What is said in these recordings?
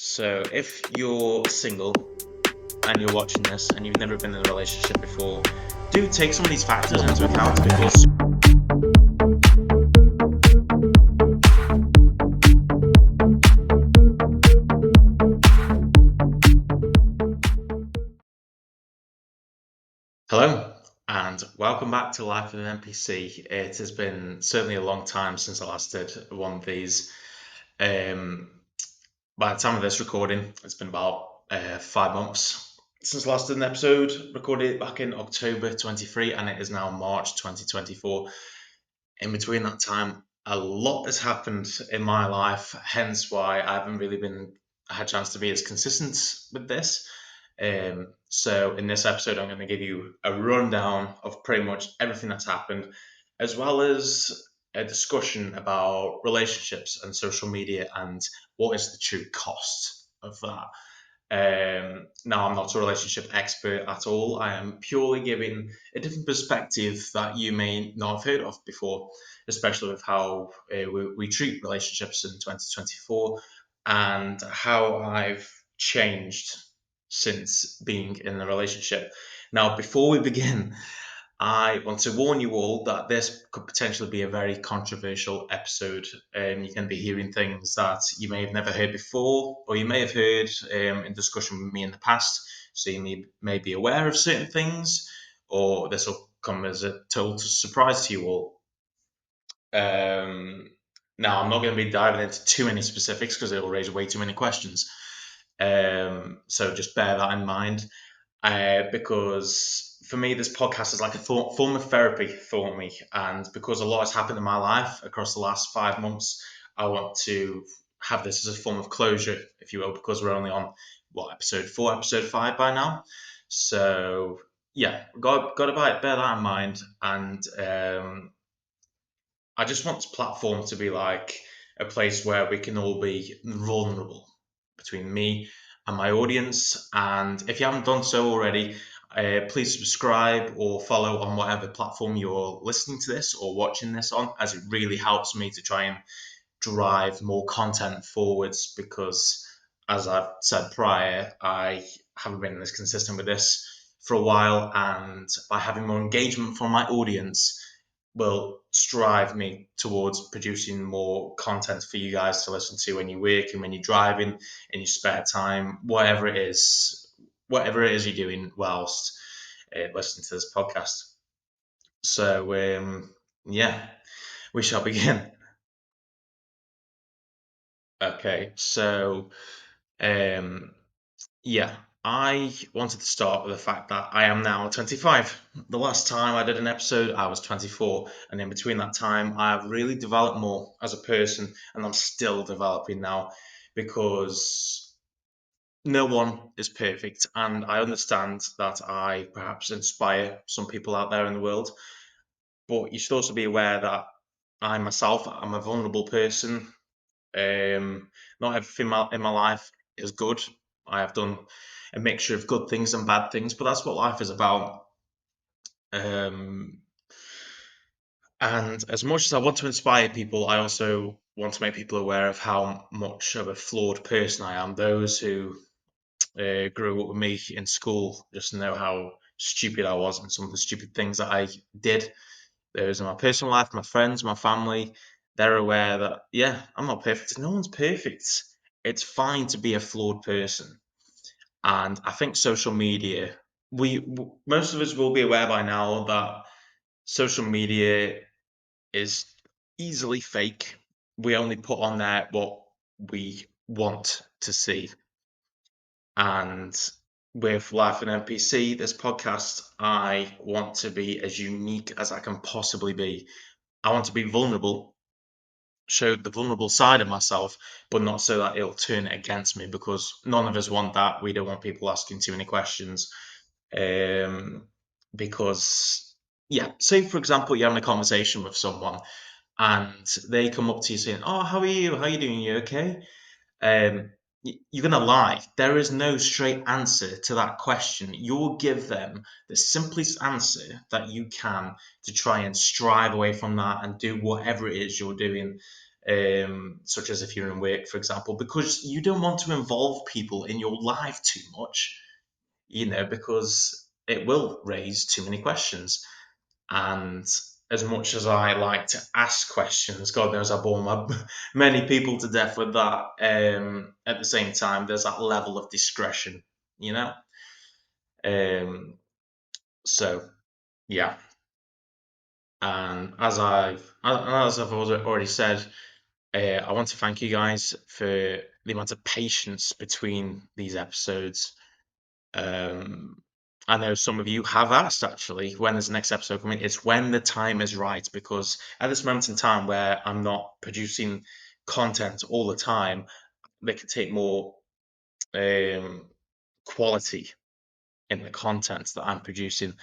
So, if you're single and you're watching this and you've never been in a relationship before, do take some of these factors into account because hello and welcome back to Life with an NPC. It has been certainly a long time since I last did one of these. Um, by the time of this recording, it's been about 5 months since I last did an episode. Recorded it back in October 23, and it is now March 2024. In between that time, a lot has happened in my life, hence why I haven't really had a chance to be as consistent with this. So in this episode, I'm going to give you a rundown of pretty much everything that's happened, as well as a discussion about relationships and social media and what is the true cost of that. Now, I'm not a relationship expert at all. I am purely giving a different perspective that you may not have heard of before, especially with how we treat relationships in 2024 and how I've changed since being in a relationship. Now, before we begin, I want to warn you all that this could potentially be a very controversial episode. You can be hearing things that you may have never heard before, or you may have heard in discussion with me in the past. So you may be aware of certain things, or this will come as a total surprise to you all. Now, I'm not going to be diving into too many specifics because it will raise way too many questions. So just bear that in mind because for me, this podcast is like a form of therapy for me. And because a lot has happened in my life across the last 5 months, I want to have this as a form of closure, if you will, because we're only on episode 4, episode 5 by now. So yeah, got to bear that in mind. And I just want this platform to be like a place where we can all be vulnerable between me and my audience. And if you haven't done so already, please subscribe or follow on whatever platform you're listening to this or watching this on, as it really helps me to try and drive more content forwards. Because, as I've said prior, I haven't been this consistent with this for a while, and by having more engagement from my audience, will strive me towards producing more content for you guys to listen to when you're working, when you're driving, in your spare time, whatever it is you're doing whilst listening to this podcast. So, yeah, we shall begin. Okay, so um, yeah, I wanted to start with the fact that I am now 25. The last time I did an episode, I was 24, and in between that time, I've really developed more as a person, and I'm still developing now because no one is perfect, and I understand that I perhaps inspire some people out there in the world, but you should also be aware that I myself, I'm a vulnerable person. Not everything in my life is good. I have done a mixture of good things and bad things, but that's what life is about. Um, and as much as I want to inspire people, I also want to make people aware of how much of a flawed person I am. Those who grew up with me in school just know how stupid I was and some of the stupid things that I did. Those in my personal life, my friends, my family, they're aware that, yeah, I'm not perfect. No one's perfect. It's fine to be a flawed person. And I think social media, most of us will be aware by now that social media is easily fake. We only put on there what we want to see. And with Life in NPC, this podcast, I want to be as unique as I can possibly be. I want to be vulnerable, show the vulnerable side of myself, but not so that it'll turn it against me, because none of us want that. We don't want people asking too many questions. Um, because, yeah, say for example, you're having a conversation with someone and they come up to you saying, "Oh, how are you? How are you doing? You okay?" um, you're going to lie. There is no straight answer to that question. You'll give them the simplest answer that you can to try and strive away from that and do whatever it is you're doing. such as if you're in work, for example, because you don't want to involve people in your life too much, because it will raise too many questions. And as much as I like to ask questions, God knows I bore many people to death with that. At the same time, there's that level of discretion, you know. Um, so yeah, and as I've already said, I want to thank you guys for the amount of patience between these episodes. Um, I know some of you have asked actually, when is the next episode coming? It's when the time is right, because at this moment in time where I'm not producing content all the time, they can take more um, quality in the content that I'm producing.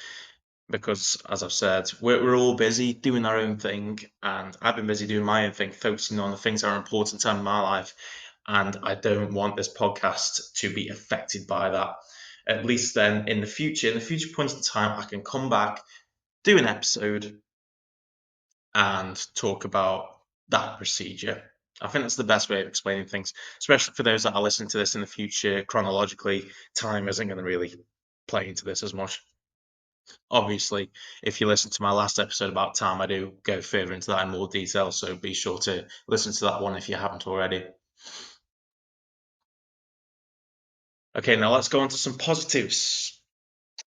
Because, as I've said, we're all busy doing our own thing, and I've been busy doing my own thing, focusing on the things that are important in my life, and I don't want this podcast to be affected by that. At least then, in the future points in time, I can come back, do an episode, and talk about that procedure. I think that's the best way of explaining things, especially for those that are listening to this in the future. Chronologically, time isn't going to really play into this as much. Obviously, if you listen to my last episode about time, I do go further into that in more detail, so be sure to listen to that one if you haven't already. Okay, now let's go on to some positives,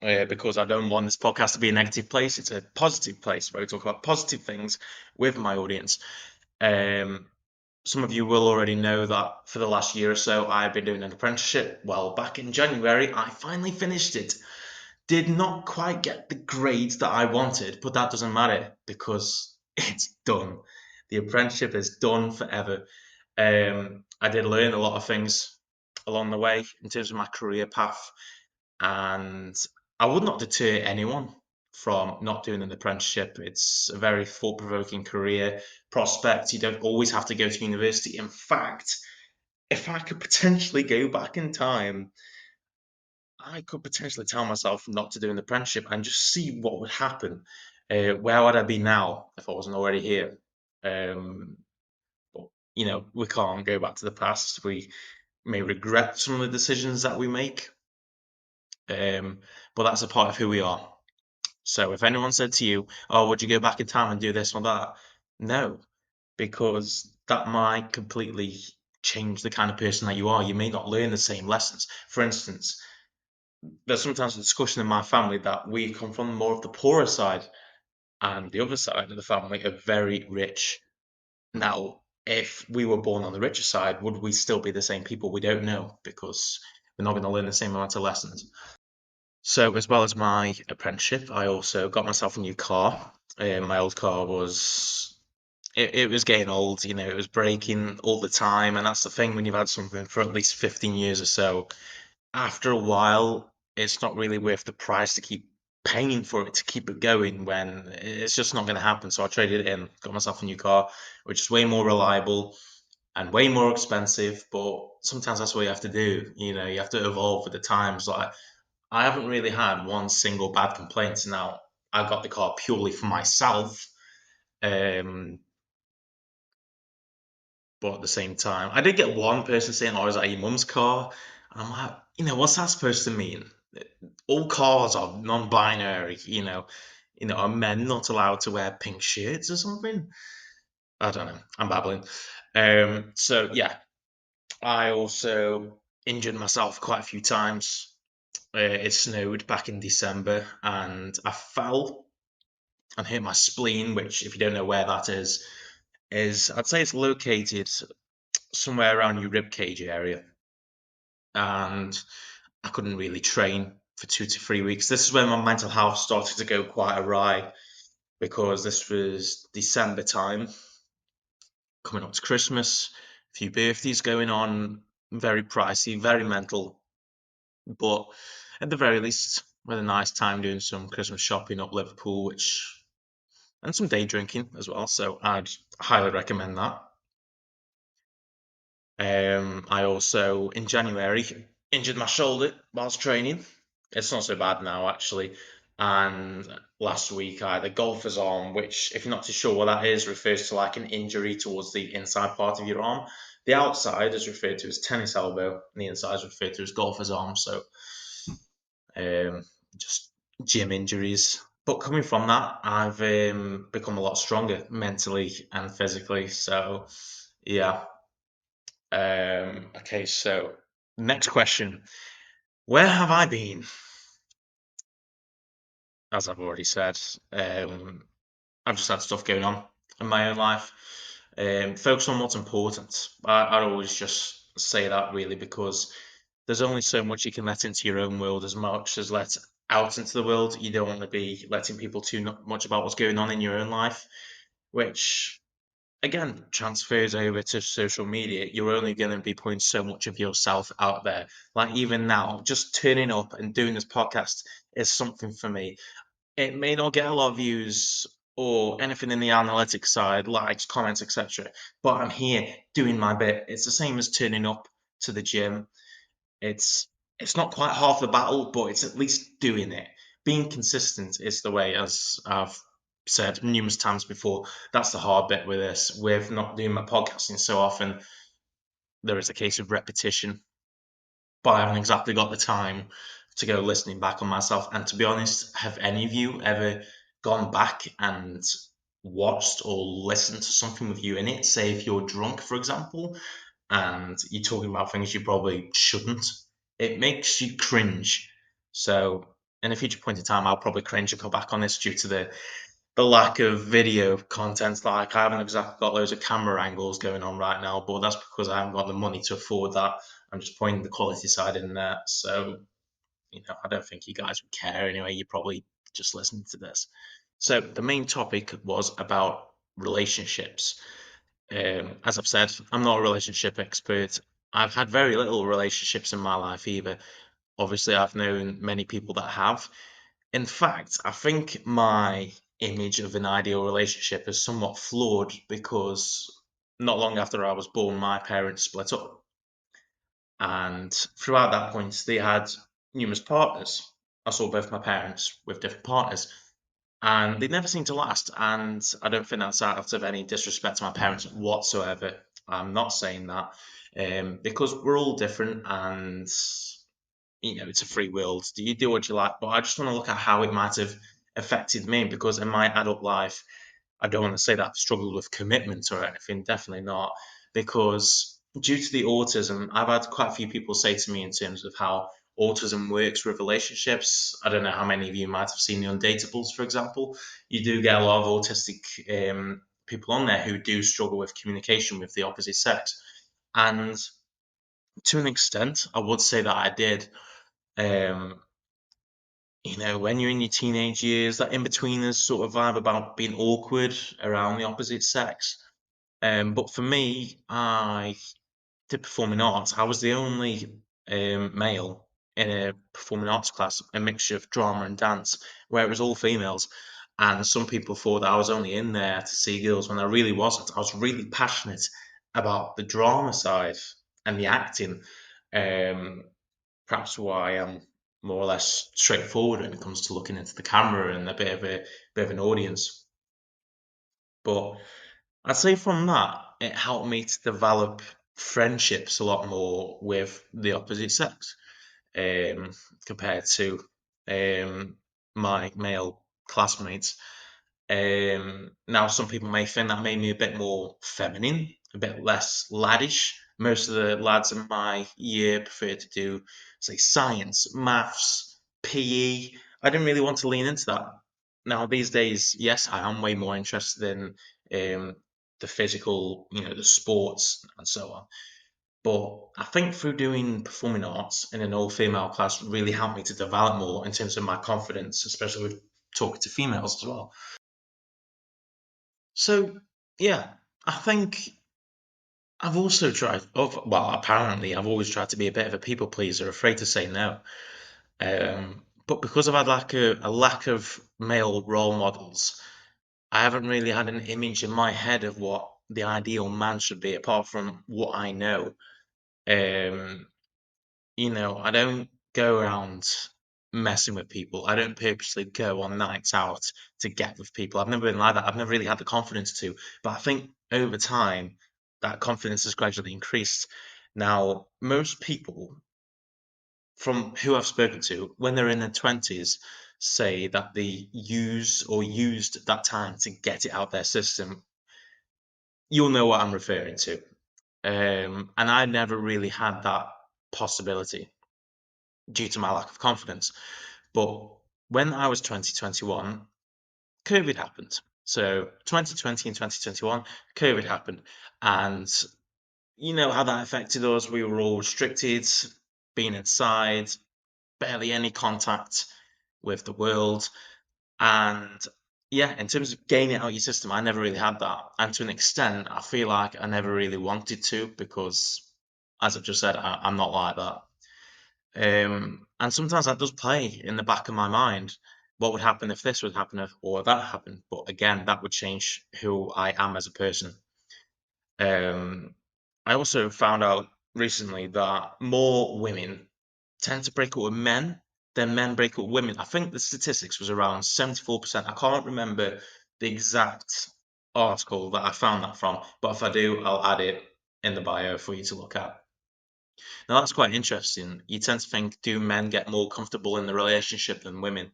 because I don't want this podcast to be a negative place. It's a positive place where we talk about positive things with my audience. Um, some of you will already know that for the last year or so, I've been doing an apprenticeship. Well, back in January, I finally finished it. Did not quite get the grades that I wanted, but that doesn't matter because it's done. The apprenticeship is done forever. I did learn a lot of things along the way in terms of my career path, and I would not deter anyone from not doing an apprenticeship. It's a very thought provoking career prospect. You don't always have to go to university. In fact, if I could potentially go back in time, I could potentially tell myself not to do an apprenticeship and just see what would happen. Where would I be now if I wasn't already here? Um, but we can't go back to the past. We may regret some of the decisions that we make, um, but that's a part of who we are. So if anyone said to you, "Oh, would you go back in time and do this or that?" No, because that might completely change the kind of person that you are. You may not learn the same lessons. For instance, there's sometimes a discussion in my family that we come from more of the poorer side, and the other side of the family are very rich. Now, if we were born on the richer side, would we still be the same people? We don't know, because we're not going to learn the same amount of lessons. So, as well as my apprenticeship, I also got myself a new car. My old car it was getting old, it was breaking all the time, and that's the thing when you've had something for at least 15 years or so. After a while, it's not really worth the price to keep paying for it to keep it going when it's just not going to happen. So I traded it in, got myself a new car, which is way more reliable and way more expensive. But sometimes that's what you have to do. You have to evolve with the times. Like, I haven't really had one single bad complaint. Now, I got the car purely for myself. Um, but at the same time, I did get one person saying, "Oh, is that your mum's car?" And I'm like, what's that supposed to mean? All cars are non-binary, are men not allowed to wear pink shirts or something? I don't know. I'm babbling. So yeah, I also injured myself quite a few times. It snowed back in December, and I fell and hit my spleen, which, if you don't know where that is I'd say it's located somewhere around your rib cage area, and I couldn't really train for 2 to 3 weeks. This is when my mental health started to go quite awry, because this was December time, coming up to Christmas, a few birthdays going on, very pricey, very mental, but at the very least, we had a nice time doing some Christmas shopping up Liverpool, and some day drinking as well. So I'd highly recommend that. I also, in January, injured my shoulder whilst training. It's not so bad now, actually. And last week I had a golfer's arm, which, if you're not too sure what that is, refers to like an injury towards the inside part of your arm. The outside is referred to as tennis elbow, and the inside is referred to as golfer's arm. So um, just gym injuries. But coming from that, I've become a lot stronger mentally and physically. So yeah. Okay, so next question. Where have I been? As I've already said, I've just had stuff going on in my own life. Focus on what's important. I'd always just say that really because there's only so much you can let into your own world as much as let out into the world. You don't want to be letting people too much about what's going on in your own life, which again transfers over to social media. You're only going to be putting so much of yourself out there. Like even now, just turning up and doing this podcast is something for me. It may not get a lot of views or anything in the analytics side, likes, comments, etc. But I'm here doing my bit. It's the same as turning up to the gym. It's it's not quite half the battle, but it's at least doing it. Being consistent is the way, as I've said numerous times before. That's the hard bit with this. With not doing my podcasting so often, there is a case of repetition, but I haven't exactly got the time to go listening back on myself. And to be honest, have any of you ever gone back and watched or listened to something with you in it? Say if you're drunk, for example, and you're talking about things you probably shouldn't, it makes you cringe. So, in a future point in time, I'll probably cringe and go back on this due to the lack of video content. Like I haven't exactly got loads of camera angles going on right now, but that's because I haven't got the money to afford that. I'm just pointing the quality side in there. So, I don't think you guys would care anyway. You're probably just listening to this. So the main topic was about relationships. As I've said, I'm not a relationship expert. I've had very little relationships in my life either. Obviously, I've known many people that have. In fact, I think my image of an ideal relationship is somewhat flawed because not long after I was born, my parents split up. And throughout that point, they had numerous partners. I saw both my parents with different partners, and they never seemed to last. And I don't think that's out of any disrespect to my parents whatsoever. I'm not saying that because we're all different, and it's a free world. Do you do what you like? But I just want to look at how it might have affected me because in my adult life, I don't want to say that I've struggled with commitment or anything, definitely not. Because due to the autism, I've had quite a few people say to me in terms of how autism works with relationships. I don't know how many of you might have seen the Undateables, for example. You do get a lot of autistic people on there who do struggle with communication with the opposite sex. And to an extent, I would say that I did. Um, when you're in your teenage years, that in-betweeners sort of vibe about being awkward around the opposite sex. But for me, I did performing arts. I was the only male in a performing arts class, a mixture of drama and dance, where it was all females. And some people thought that I was only in there to see girls when I really wasn't. I was really passionate about the drama side and the acting. Um, Perhaps why I'm more or less straightforward when it comes to looking into the camera and a bit of an audience. But I'd say from that, it helped me to develop friendships a lot more with the opposite sex, um, compared to um, my male classmates. Now, some people may think that made me a bit more feminine, a bit less laddish. Most of the lads in my year prefer to do, say, science, maths, PE. I didn't really want to lean into that. Now, these days, yes, I am way more interested in the physical, the sports and so on. But I think through doing performing arts in an all-female class really helped me to develop more in terms of my confidence, especially with talking to females as well. So, yeah, I think I've also tried, well, apparently, I've always tried to be a bit of a people pleaser, afraid to say no. But because I've had like a lack of male role models, I haven't really had an image in my head of what the ideal man should be, apart from what I know. Um, I don't go around messing with people. I don't purposely go on nights out to get with people. I've never been like that. I've never really had the confidence to. But I think over time, that confidence has gradually increased. Now, most people from who I've spoken to, when they're in their 20s, say that they use or used that time to get it out their system. You'll know what I'm referring to. And I never really had that possibility due to my lack of confidence. But when I was 2021, COVID happened. So 2020 and 2021, COVID happened. And you know how that affected us. We were all restricted, being inside, barely any contact with the world. And yeah, in terms of getting it out of your system, I never really had that. And to an extent, I feel like I never really wanted to because, as I've just said, I'm not like that. And sometimes that does play in the back of my mind. What would happen if this would happen or that happened? But again, that would change who I am as a person. Um, I also found out recently that more women tend to break up with men than men break up with women. I think the statistics was around 74%. I can't remember the exact article that I found that from, but if I do, I'll add it in the bio for you to look at. Now that's quite interesting. You tend to think, do men get more comfortable in the relationship than women?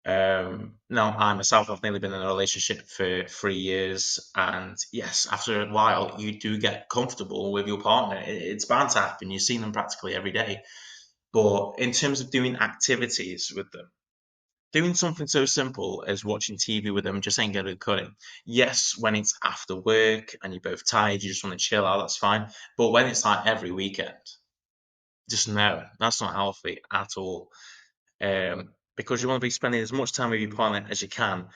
Now, I myself have nearly been in a relationship for 3 years, and yes, after a while, you do get comfortable with your partner. It's bound to happen. You see them practically every day. But in terms of doing activities with them, doing something so simple as watching TV with them just ain't gonna cut it. Yes, when it's after work and you're both tired, you just want to chill out, that's fine. But when it's like every weekend, just no, that's not healthy at all. Because you want to be spending as much time with your partner as you can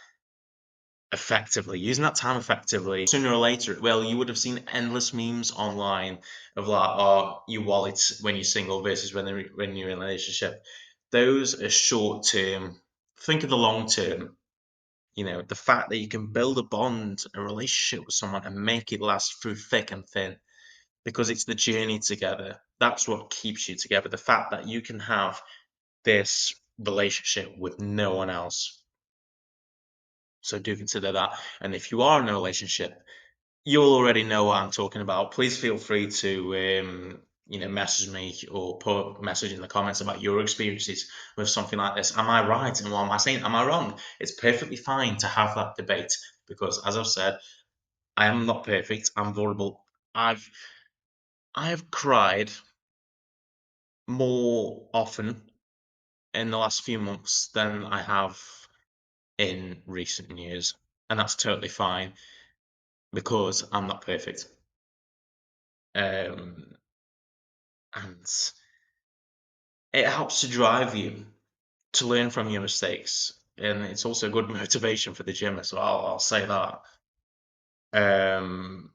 effectively, using that time effectively. Sooner or later, well, you would have seen endless memes online of like, oh, you wallet when you're single versus when you're in a relationship. Those are short term. Think of the long term. You know, the fact that you can build a bond, a relationship with someone and make it last through thick and thin because it's the journey together. That's what keeps you together. The fact that you can have this relationship with no one else. So do consider that. And if you are in a relationship, you'll already know what I'm talking about. Please feel free to message me or put a message in the comments about your experiences with something like this. Am I right and what am I saying? Am I wrong? It's perfectly fine to have that debate because, as I've said, I am not perfect. I'm vulnerable. I've I've cried more often in the last few months than I have in recent years, and that's totally fine because I'm not perfect. Um, and it helps to drive you to learn from your mistakes, and it's also good motivation for the gym as well. I'll say that. Um,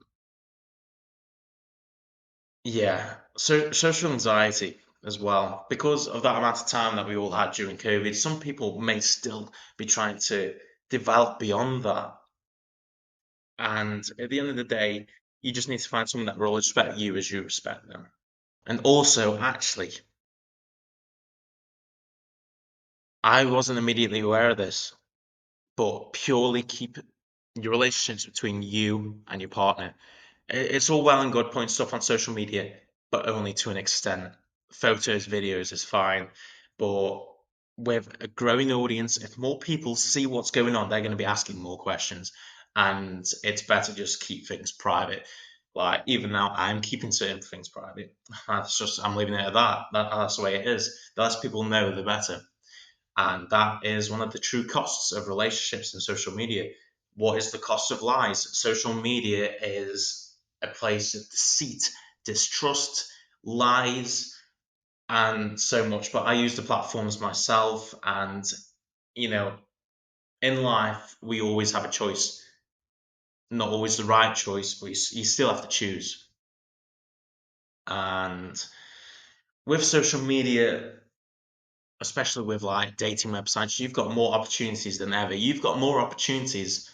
yeah, so social anxiety as well, because of that amount of time that we all had during COVID. Some people may still be trying to develop beyond that, and at the end of the day, you just need to find someone that will respect you as you respect them. And also, actually, I wasn't immediately aware of this, but purely keep your relationships between you and your partner. It's all well and good putting stuff on social media, but only to an extent. Photos, videos is fine, but with a growing audience, if more people see what's going on, they're going to be asking more questions, and it's better just keep things private. Like even now, I'm keeping certain things private. That's just I'm leaving it at that. That's the way it is. The less people know, the better. And that is one of the true costs of relationships and social media. What is the cost of lies? Social media is a place of deceit, distrust, lies, and so much. But I use the platforms myself, and you know, in life, we always have a choice. Not always the right choice, but you still have to choose. And with social media, especially with like dating websites, you've got more opportunities than ever. You've got more opportunities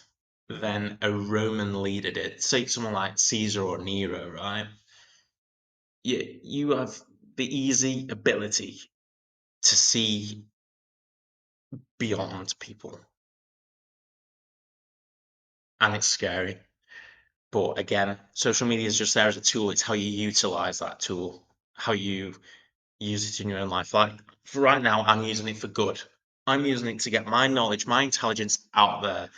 than a Roman leader did. Say someone like Caesar or Nero, right? You have the easy ability to see beyond people, and it's scary. But again, social media is just there as a tool. It's how you utilize that tool, how you use it in your own life. Like for right now, I'm using it for good. I'm using it to get my knowledge, my intelligence out there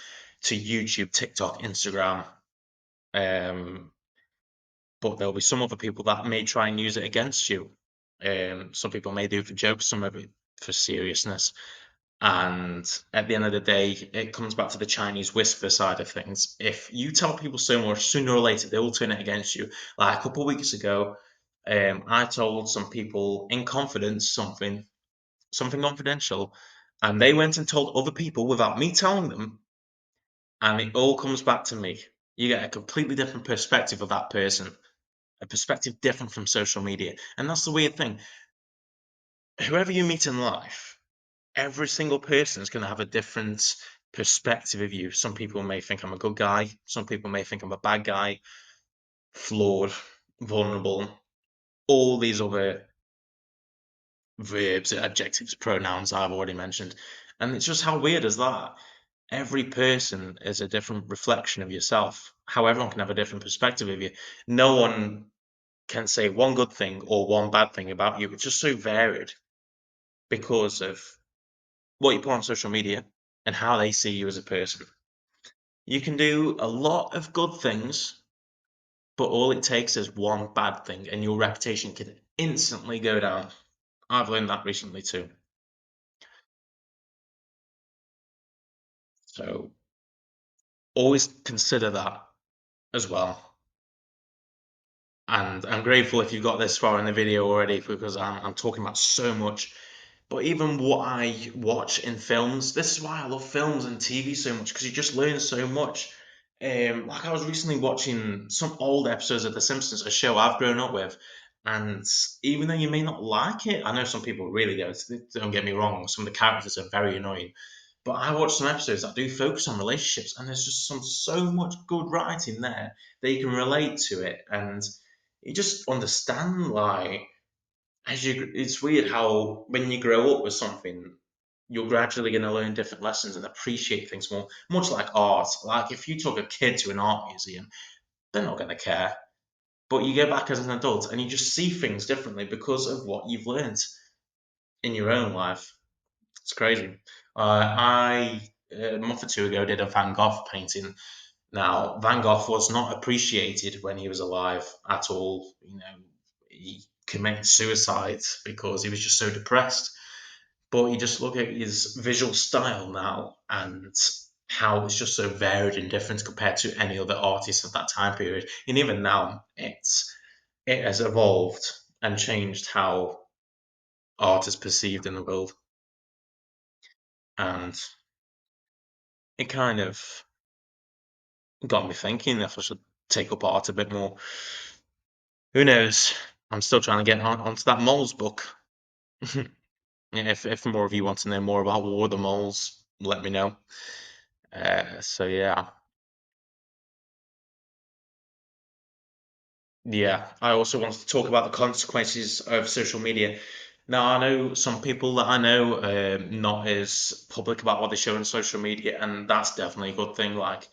to YouTube, TikTok, Instagram. Um, but there'll be some other people that may try and use it against you. Some people may do it for jokes, some of it for seriousness. And at the end of the day, it comes back to the Chinese whisper side of things. If you tell people so much, sooner or later they will turn it against you. Like a couple of weeks ago, I told some people in confidence something confidential, and they went and told other people without me telling them, and it all comes back to me. You get a completely different perspective of that person, a perspective different from social media, and that's the weird thing. Whoever you meet in life, every single person is going to have a different perspective of you. Some people may think I'm a good guy. Some people may think I'm a bad guy, flawed, vulnerable, all these other verbs, adjectives, pronouns I've already mentioned. And it's just how weird is that? Every person is a different reflection of yourself. How everyone can have a different perspective of you. No one can say one good thing or one bad thing about you. It's just so varied because of what you put on social media and how they see you as a person. You can do a lot of good things, but all it takes is one bad thing, and your reputation can instantly go down. I've learned that recently too. So always consider that as well. And I'm grateful if you got this far in the video already because I'm talking about so much. But even what I watch in films, this is why I love films and TV so much because you just learn so much. Like I was recently watching some old episodes of The Simpsons, a show I've grown up with, and even though you may not like it, I know some people really don't get me wrong. Some of the characters are very annoying, but I watch some episodes that do focus on relationships, and there's just so much good writing there that you can relate to it, and you just understand like it's weird how when you grow up with something, you're gradually going to learn different lessons and appreciate things more. Much like art, like if you took a kid to an art museum, they're not going to care. But you go back as an adult and you just see things differently because of what you've learned in your own life. It's crazy. I a month or two ago did a Van Gogh painting. Now, Van Gogh was not appreciated when he was alive at all. You know, he committed suicide because he was just so depressed. But you just look at his visual style now and how it's just so varied and different compared to any other artist of that time period. And even now, it has evolved and changed how art is perceived in the world. And it kind of got me thinking if I should take up art a bit more. Who knows? I'm still trying to get onto that moles book. If more of you want to know more about War of the Moles, let me know. So yeah, yeah. I also wanted to talk about the consequences of social media. Now I know some people that I know not as public about what they show on social media, and that's definitely a good thing. Like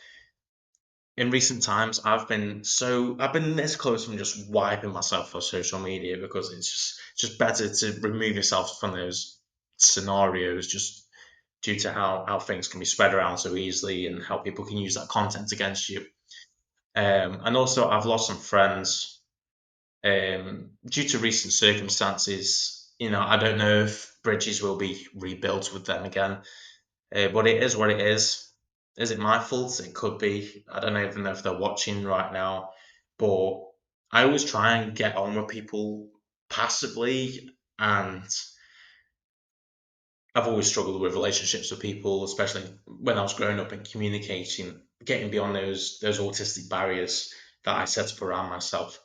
in recent times, I've been this close from just wiping myself off social media because it's just better to remove yourself from those scenarios just due to how things can be spread around so easily and how people can use that content against you. And also, I've lost some friends due to recent circumstances. You know, I don't know if bridges will be rebuilt with them again, but it is what it is. Is it my fault? It could be. I don't even know if they're watching right now, but I always try and get on with people passively, and I've always struggled with relationships with people, especially when I was growing up and communicating, getting beyond those autistic barriers that I set up around myself.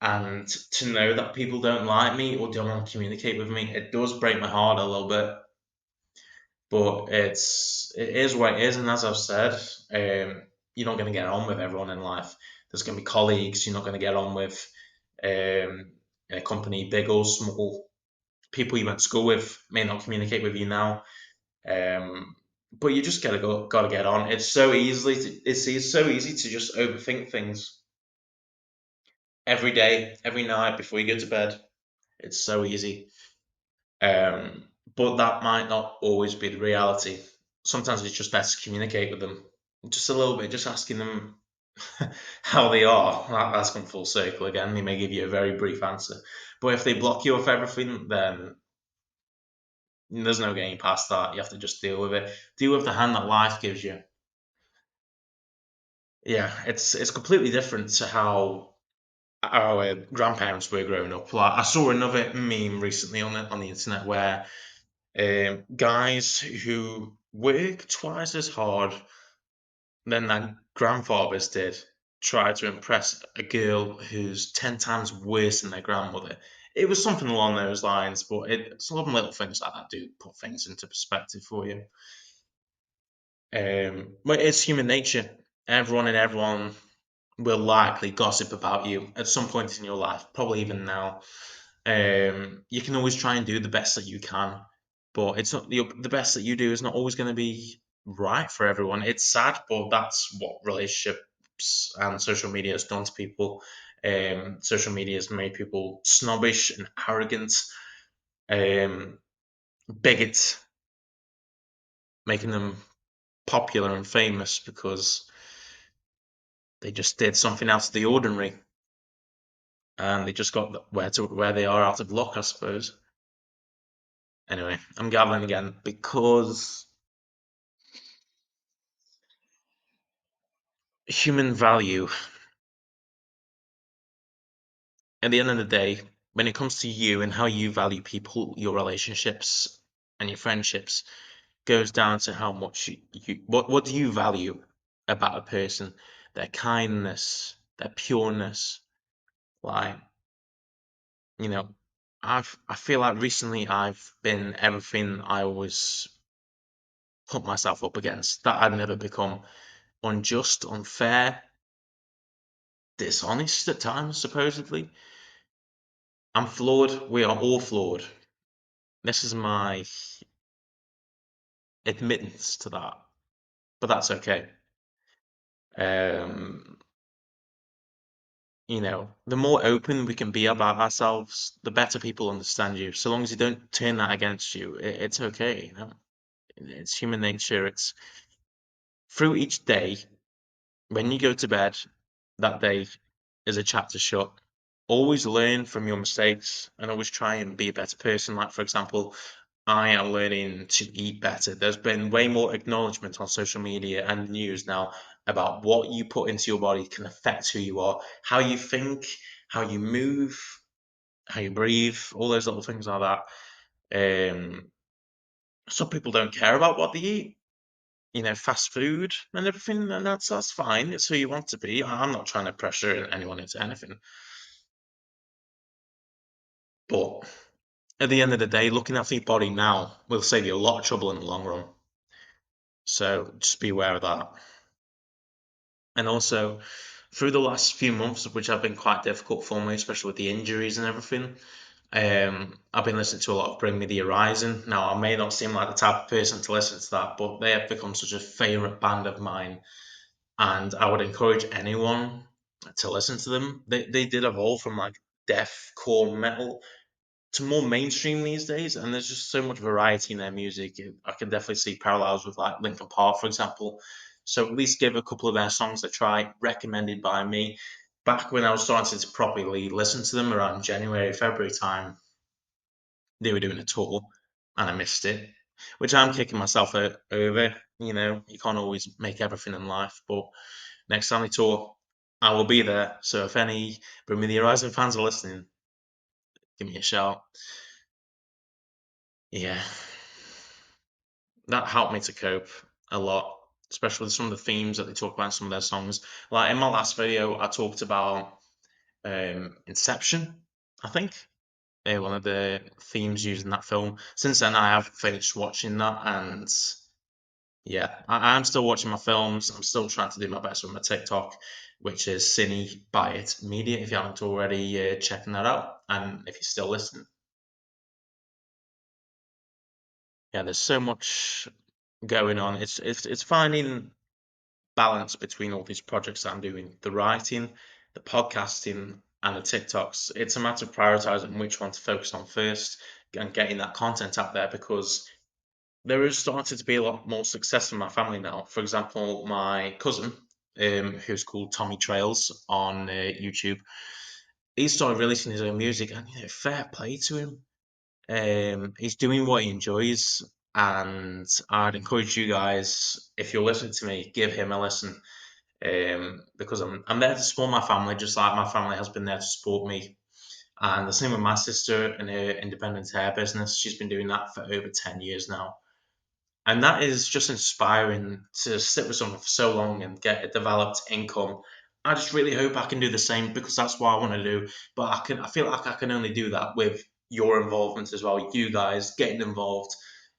And to know that people don't like me or don't want to communicate with me, it does break my heart a little bit. But it is what it is, and as I've said, you're not going to get on with everyone in life. There's going to be colleagues you're not going to get on with, in a company, big or small. People you went to school with may not communicate with you now. Um, but you just gotta get on. It's so easy to just overthink things every day, every night before you go to bed. It's so easy. Um, but that might not always be the reality. Sometimes it's just best to communicate with them just a little bit, just asking them how they are. That's come full circle again. They may give you a very brief answer, but if they block you off everything, then there's no getting past that. You have to just deal with it. Deal with the hand that life gives you. Yeah, it's completely different to how our grandparents were growing up. Like I saw another meme recently on the internet where guys who work twice as hard than their grandfathers did try to impress a girl who's 10 times worse than their grandmother. It was something along those lines, but some little things like that do put things into perspective for you. But it's human nature. Everyone will likely gossip about you at some point in your life, probably even now. You can always try and do the best that you can, but it's not the best that you do is not always going to be right for everyone. It's sad, but that's what relationships and social media has done to people. Social media has made people snobbish and arrogant, um, bigots, making them popular and famous because they just did something out of the ordinary and they just got where they are out of luck, I suppose. Anyway, I'm gabbling again because human value, at the end of the day, when it comes to you and how you value people, your relationships and your friendships, goes down to how much what do you value about a person, their kindness, their pureness. Like, you know, I feel like recently I've been everything I was put myself up against that I'd never become unjust, unfair, dishonest at times, supposedly. I'm flawed. We are all flawed. This is my admittance to that, but that's okay. Um, the more open we can be about ourselves, the better people understand you. So long as you don't turn that against you, it's okay. It's human nature. It's through each day when you go to bed, that day is a chapter shut. Always learn from your mistakes and always try and be a better person. Like, for example, I am learning to eat better. There's been way more acknowledgement on social media and news now about what you put into your body can affect who you are, how you think, how you move, how you breathe, all those little things like that. Some people don't care about what they eat, fast food and everything, and that's fine. It's who you want to be. I'm not trying to pressure anyone into anything, but at the end of the day, looking after your body now will save you a lot of trouble in the long run. So just be aware of that. And also, through the last few months, which have been quite difficult for me, especially with the injuries and everything, I've been listening to a lot of Bring Me the Horizon. Now, I may not seem like the type of person to listen to that, but they have become such a favourite band of mine, and I would encourage anyone to listen to them. They did evolve from like death core metal to more mainstream these days, and there's just so much variety in their music. I can definitely see parallels with like Linkin Park, for example. So at least give a couple of their songs a try, recommended by me. Back when I was starting to properly listen to them around January, February time, they were doing a tour, and I missed it, which I'm kicking myself over. You can't always make everything in life, but next time they tour, I will be there. So if any Bring Me the Horizon fans are listening, give me a shout. Yeah, that helped me to cope a lot, especially with some of the themes that they talk about in some of their songs. Like in my last video, I talked about Inception, I think, one of the themes used in that film. Since then, I have finished watching that, and yeah, I'm still watching my films. I'm still trying to do my best with my TikTok, which is Cine by It Media. If you haven't already, checking that out, and if you're still listening. yeah, there's so much going on. It's finding balance between all these projects that I'm doing, the writing, the podcasting, and the TikToks. It's a matter of prioritizing which one to focus on first and getting that content out there, because there is starting to be a lot more success in my family now. For example, my cousin, who's called Tommy Trails on YouTube, he started releasing his own music, and fair play to him. He's doing what he enjoys, and I'd encourage you guys, if you're listening to me, give him a listen. Because I'm there to support my family, just like my family has been there to support me. And the same with my sister in her independent hair business. She's been doing that for over 10 years now. And that is just inspiring to sit with someone for so long and get a developed income. I just really hope I can do the same, because that's what I want to do. But I feel like I can only do that with your involvement as well. You guys getting involved,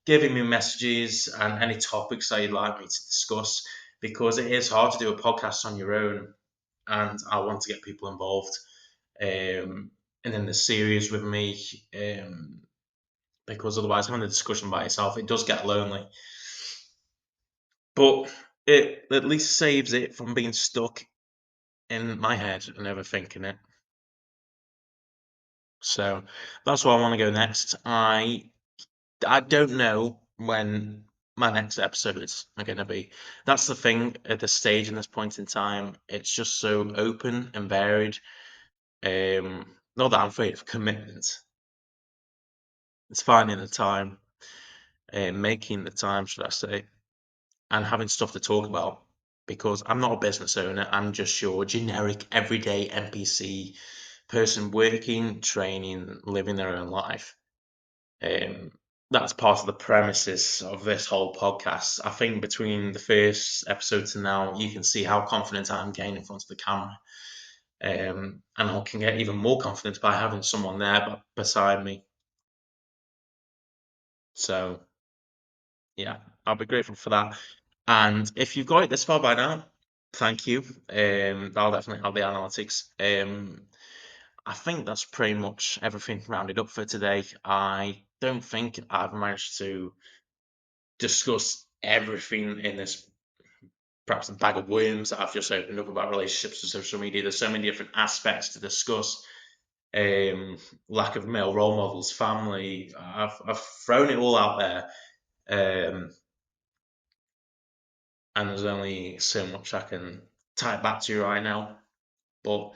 giving me messages and any topics that you'd like me to discuss, because it is hard to do a podcast on your own, and I want to get people involved. And in the series with me, because otherwise having the discussion by yourself, it does get lonely. But it at least saves it from being stuck in my head and overthinking it. So that's where I want to go next. I don't know when my next episodes are going to be. That's the thing at this stage in this point in time. It's just so open and varied. Not that I'm afraid of commitment. It's finding the time, making the time, should I say, and having stuff to talk about. Because I'm not a business owner. I'm just your generic everyday NPC person working, training, living their own life. Um, that's part of the premises of this whole podcast. I think between the first episode to now, you can see how confident I am getting in front of the camera. And I can get even more confident by having someone there beside me. So, yeah, I'll be grateful for that. And if you've got it this far by now, thank you. I'll definitely have the analytics. I think that's pretty much everything rounded up for today. I don't think I've managed to discuss everything in this, perhaps a bag of worms that I've just opened up about relationships and social media. There's so many different aspects to discuss. Lack of male role models, family. I've thrown it all out there, and there's only so much I can tie it back to you right now. But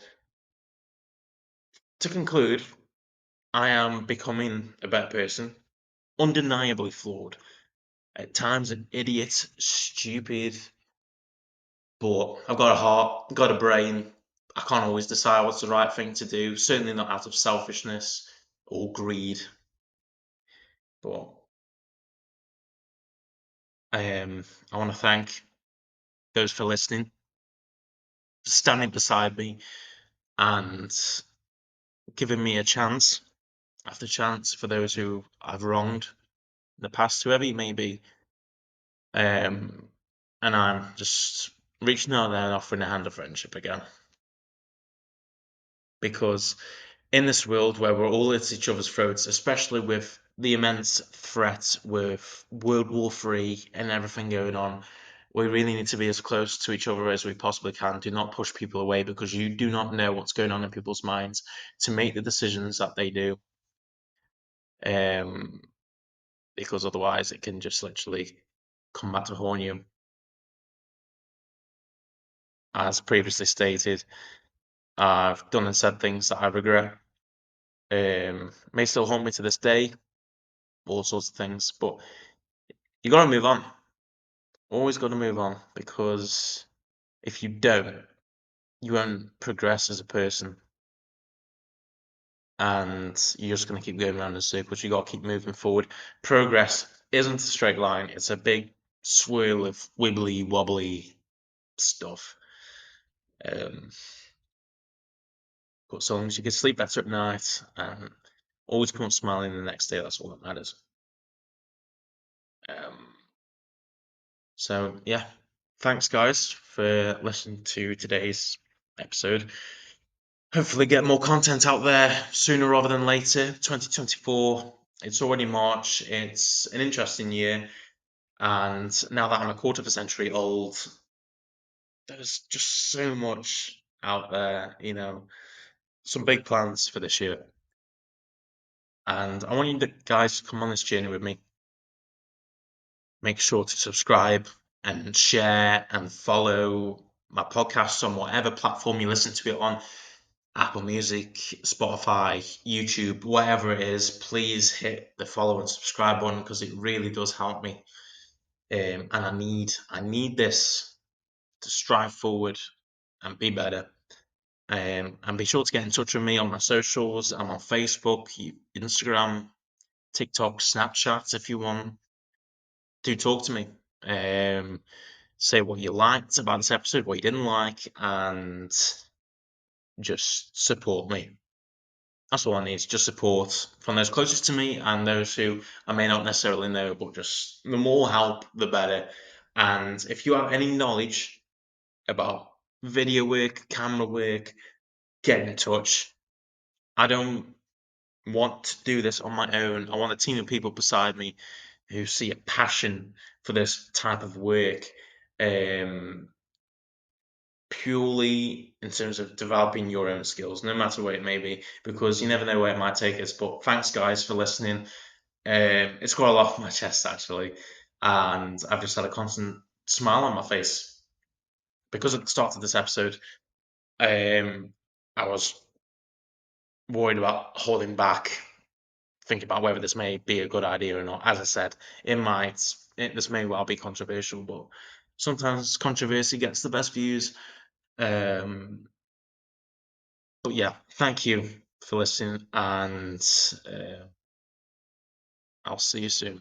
to conclude, I am becoming a better person, undeniably flawed. At times, an idiot, stupid, but I've got a heart, got a brain. I can't always decide what's the right thing to do, certainly not out of selfishness or greed. But I want to thank those for listening, for standing beside me, and giving me a chance after chance for those who I've wronged in the past, whoever you may be. Um, and I'm just reaching out there and offering a hand of friendship again. Because in this world where we're all at each other's throats, especially with the immense threat with World War III and everything going on, we really need to be as close to each other as we possibly can. Do not push people away, because you do not know what's going on in people's minds to make the decisions that they do. Um, because otherwise it can just literally come back to haunt you. As previously stated, I've done and said things that I regret. May still haunt me to this day, all sorts of things, but you got to move on. Always got to move on, because if you don't, you won't progress as a person, and you're just going to keep going around in circles. You got to keep moving forward. Progress isn't a straight line; it's a big swirl of wibbly wobbly stuff. Um, but so long as you can sleep better at night and always come up smiling the next day, that's all that matters. Um, so yeah, thanks guys for listening to today's episode. Hopefully get more content out there sooner rather than later. 2024 It's already March. It's an interesting year, and now that I'm a quarter of a century old, there's just so much out there. Some big plans for this year, and I want you guys to come on this journey with me. Make sure to subscribe and share and follow my podcast on whatever platform you listen to it on. Apple Music, Spotify, YouTube, whatever it is, please hit the follow and subscribe button because it really does help me. And I need this to strive forward and be better. And be sure to get in touch with me on my socials. I'm on Facebook, Instagram, TikTok, Snapchat if you want. Do talk to me. Say what you liked about this episode, what you didn't like, and just support me. That's all I need, just support from those closest to me and those who I may not necessarily know, but just the more help, the better. And if you have any knowledge about video work, camera work, get in touch. I don't want to do this on my own. I want a team of people beside me who see a passion for this type of work, um, purely in terms of developing your own skills, no matter what it may be, because you never know where it might take us. But thanks, guys, for listening. It's got a lot off my chest, actually, and I've just had a constant smile on my face because at the start of this episode, I was worried about holding back, thinking about whether this may be a good idea or not. As I said, this may well be controversial, but sometimes controversy gets the best views. Um, but yeah, thank you for listening, and I'll see you soon.